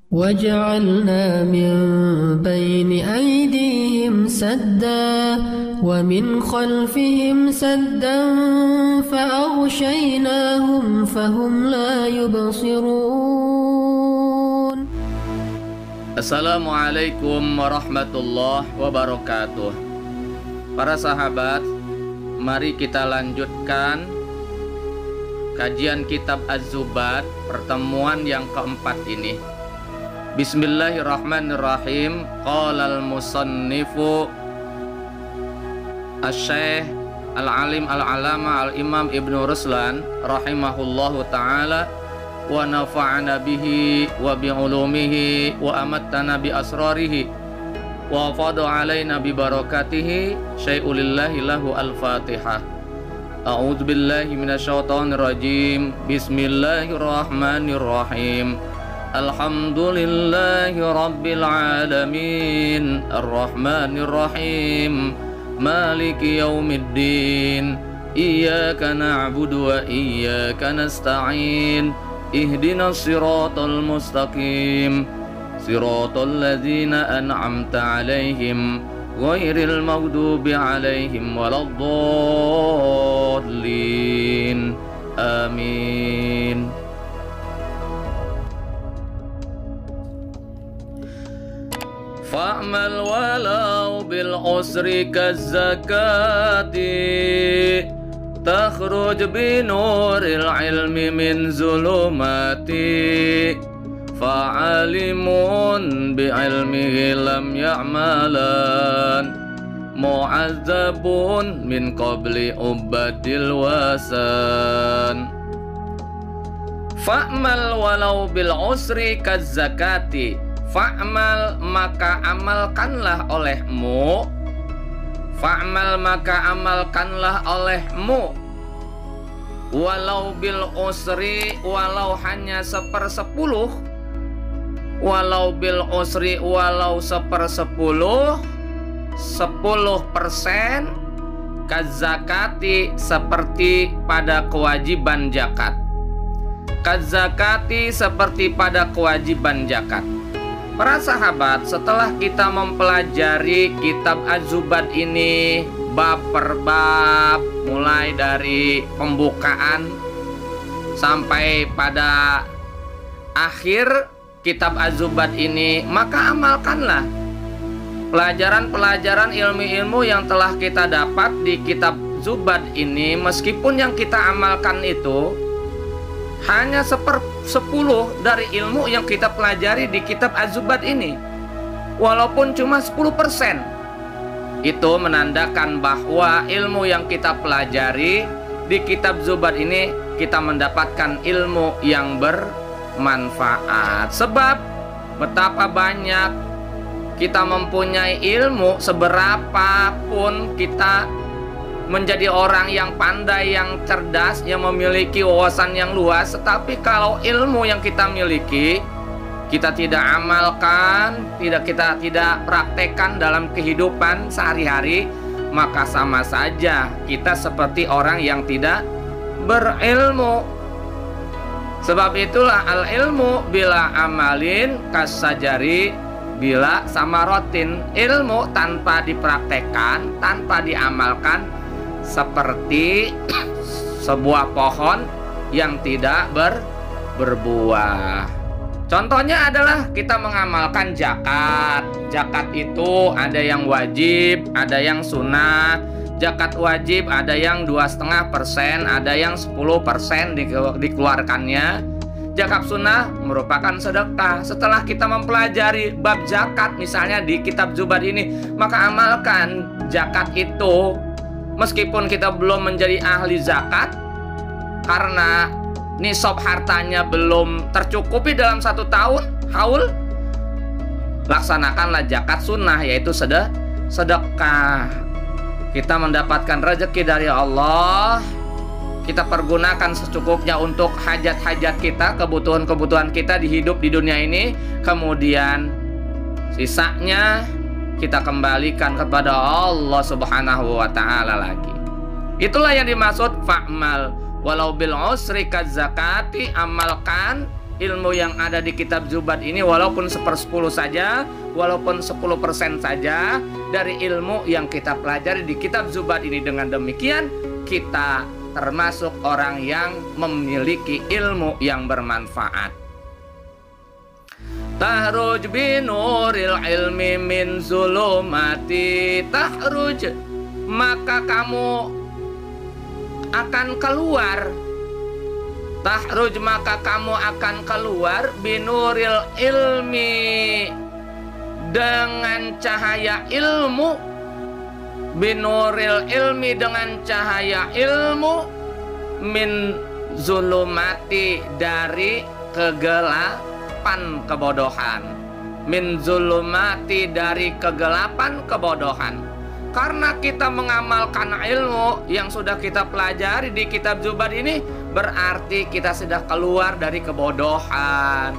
وجعلنا من بين أيديهم سدا ومن خلفهم سدا فأغشيناهم فهم لا يبصرون. Assalamualaikum warahmatullahi wabarakatuh. Para sahabat, mari kita lanjutkan kajian kitab Az-Zubad pertemuan yang keempat ini. Bismillahirrahmanirrahim. Qala al-musannifu Asy-Syaikh Al-Alim Al-Alama Al-Imam Ibnu Ruslan rahimahullahu ta'ala wa nafa'ana bihi wa bi'ulumihi wa amattana bi asrarihi wa fadu alaina bi barakatihi syai'ulillahi lahu al-Fatihah. A'udzu billahi minasyaitonir rajim. Bismillahirrahmanirrahim. Alhamdulillahi rabbil alamin arrahmanir rahim maliki yaumiddin iyyaka na'budu wa iyyaka nasta'in ihdinas siratal mustaqim siratal ladzina an'amta 'alaihim ghairil maghdubi 'alaihim waladdallin. Amin. Fa'mal walau bil usri kazzakati takhruj bi nuril ilmi min zulumati fa'alimun bi ilmihi lam ya'malan mu'azzabun min qabli ubadil wasan. Fa'mal walau bil usri kazzakati. Fa'mal maka amalkanlah olehmu. Fa'mal maka amalkanlah olehmu. Walau bil usri, walau hanya 1/10. Walau bil usri, walau 1/10, 10% kazakati seperti pada kewajiban zakat. Kazakati seperti pada kewajiban zakat. Para sahabat, setelah kita mempelajari kitab Az-Zubad ini bab per bab, mulai dari pembukaan sampai pada akhir kitab Az-Zubad ini, maka amalkanlah pelajaran-pelajaran ilmu-ilmu yang telah kita dapat di kitab Zubad ini. Meskipun yang kita amalkan itu hanya 1/10 dari ilmu yang kita pelajari di kitab Az-Zubad ini, walaupun cuma 10%, itu menandakan bahwa ilmu yang kita pelajari di kitab Zubad ini kita mendapatkan ilmu yang bermanfaat. Sebab betapa banyak kita mempunyai ilmu, seberapapun kita menjadi orang yang pandai, yang cerdas, yang memiliki wawasan yang luas, tetapi kalau ilmu yang kita miliki kita tidak amalkan, kita tidak praktekkan dalam kehidupan sehari-hari, maka sama saja kita seperti orang yang tidak berilmu. Sebab itulah al ilmu bila amalin kasajari bila samarotin. Ilmu tanpa dipraktekkan, tanpa diamalkan, seperti sebuah pohon yang tidak berbuah. Contohnya adalah kita mengamalkan zakat. Zakat itu ada yang wajib, ada yang sunnah. Zakat wajib ada yang 2,5%, ada yang 10% dikeluarkannya. Zakat sunnah merupakan sedekah. Setelah kita mempelajari bab zakat misalnya di kitab Zubad ini, maka amalkan zakat itu. Meskipun kita belum menjadi ahli zakat karena nisab hartanya belum tercukupi dalam 1 tahun haul, laksanakanlah zakat sunnah, yaitu sedekah. Kita mendapatkan rezeki dari Allah, kita pergunakan secukupnya untuk hajat-hajat kita, kebutuhan-kebutuhan kita di hidup di dunia ini. Kemudian sisanya kita kembalikan kepada Allah Subhanahu wa ta'ala lagi. Itulah yang dimaksud fa'mal walau bil usri kazakati. Amalkan ilmu yang ada di kitab Zubad ini, walaupun 1/10 saja, walaupun 10% saja dari ilmu yang kita pelajari di kitab Zubad ini. Dengan demikian kita termasuk orang yang memiliki ilmu yang bermanfaat. Tahruj binuril ilmi min zulumati, tahruj, maka kamu akan keluar, tahruj, maka kamu akan keluar, binuril ilmi, dengan cahaya ilmu, binuril ilmi, dengan cahaya ilmu, min zulumati, dari kegelapan kebodohan, min zulumati, dari kegelapan kebodohan. Karena kita mengamalkan ilmu yang sudah kita pelajari di kitab Zubad ini, berarti kita sudah keluar dari kebodohan.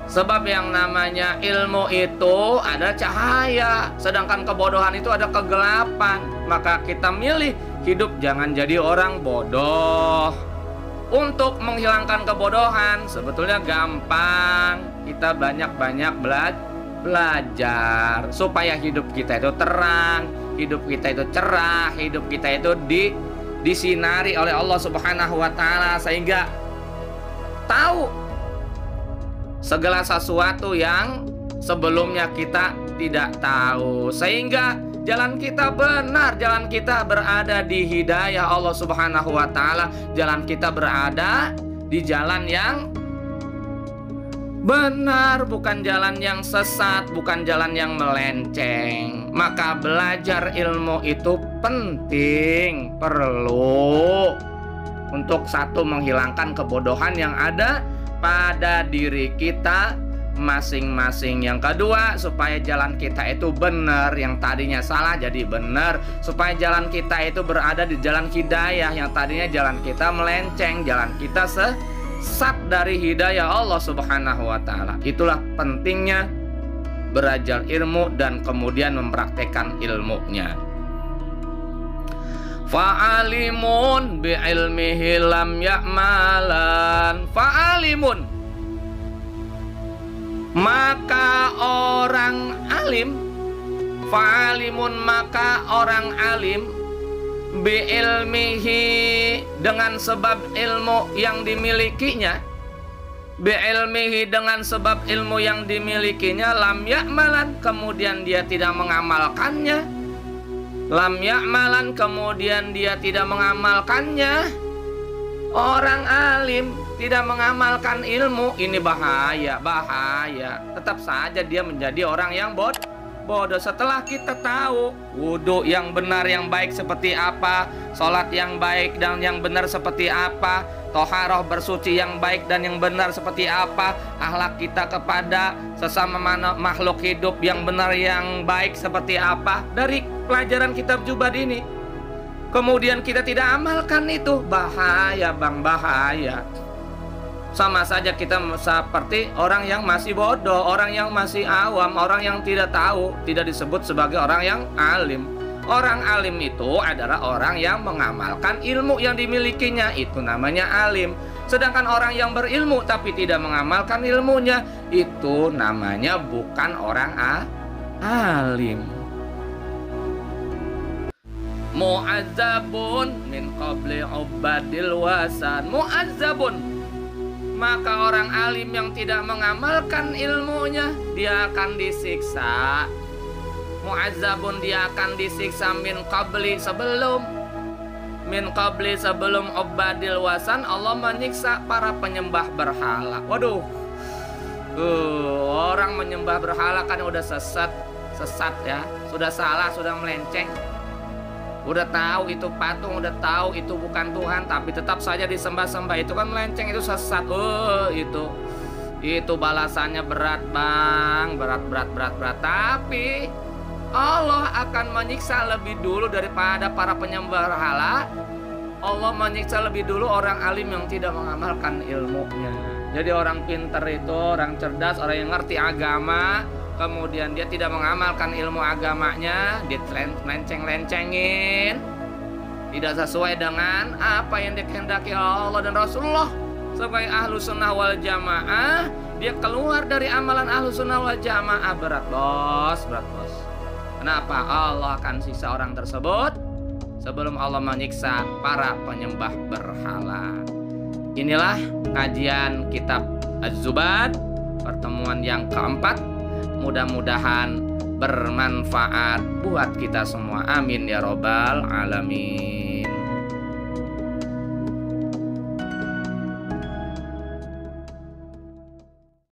Sebab yang namanya ilmu itu ada cahaya, sedangkan kebodohan itu ada kegelapan. Maka kita milih hidup jangan jadi orang bodoh. Untuk menghilangkan kebodohan sebetulnya gampang. Kita banyak-banyak belajar supaya hidup kita itu terang, hidup kita itu cerah, hidup kita itu disinari oleh Allah Subhanahu wa Ta'ala, sehingga tahu segala sesuatu yang sebelumnya kita tidak tahu, sehingga jalan kita benar, jalan kita berada di hidayah Allah Subhanahu wa Ta'ala, jalan kita berada di jalan yang benar, bukan jalan yang sesat, bukan jalan yang melenceng. Maka belajar ilmu itu penting, perlu untuk satu, menghilangkan kebodohan yang ada pada diri kita masing-masing. Yang kedua, supaya jalan kita itu benar, yang tadinya salah jadi benar, supaya jalan kita itu berada di jalan hidayah, yang tadinya jalan kita melenceng, jalan kita sesat dari hidayah Allah Subhanahu wa Ta'ala. Itulah pentingnya belajar ilmu dan kemudian mempraktekkan ilmunya. Fa'alimun bi'ilmihi lam ya'malan, fa'alimun, maka orang alim, fa'alimun, maka orang alim, bi'ilmihi, dengan sebab ilmu yang dimilikinya, bi'ilmihi, dengan sebab ilmu yang dimilikinya, lam ya'malan, kemudian dia tidak mengamalkannya, lam ya'malan, kemudian dia tidak mengamalkannya. Orang alim tidak mengamalkan ilmu, ini bahaya, bahaya. Tetap saja dia menjadi orang yang bodoh. Setelah kita tahu wudhu yang benar, yang baik seperti apa, sholat yang baik dan yang benar seperti apa, toharoh bersuci yang baik dan yang benar seperti apa, akhlak kita kepada sesama makhluk hidup yang benar yang baik seperti apa, dari pelajaran kitab Zubad ini, kemudian kita tidak amalkan, itu bahaya bang, bahaya. Sama saja kita seperti orang yang masih bodoh, orang yang masih awam, orang yang tidak tahu, tidak disebut sebagai orang yang alim. Orang alim itu adalah orang yang mengamalkan ilmu yang dimilikinya, itu namanya alim. Sedangkan orang yang berilmu tapi tidak mengamalkan ilmunya, itu namanya bukan orang alim. Mu'azzabun min qabli ubadil wasan, mu'azzabun, maka orang alim yang tidak mengamalkan ilmunya, dia akan disiksa. Mu'azzabun, dia akan disiksa min qabli, sebelum, min qabli, sebelum ubadil wasan, Allah menyiksa para penyembah berhala. Waduh, orang menyembah berhala kan udah sesat ya, sudah salah, sudah melenceng. Udah tahu itu patung, udah tahu itu bukan Tuhan, tapi tetap saja disembah-sembah, itu kan melenceng, itu sesat. Itu balasannya berat bang, berat. Tapi Allah akan menyiksa lebih dulu daripada para penyembah berhala. Allah menyiksa lebih dulu orang alim yang tidak mengamalkan ilmunya. Jadi orang pintar itu, orang cerdas, orang yang ngerti agama, kemudian dia tidak mengamalkan ilmu agamanya, dia lenceng-lencengin, tidak sesuai dengan apa yang dikehendaki Allah dan Rasulullah, sebagai ahlu sunnah wal jamaah, dia keluar dari amalan ahlu sunnah wal jamaah, berat bos. Kenapa? Allah akan siksa orang tersebut sebelum Allah menyiksa para penyembah berhala. Inilah kajian kitab Az-Zubad, pertemuan yang keempat. Mudah-mudahan bermanfaat buat kita semua. Amin ya robbal alamin.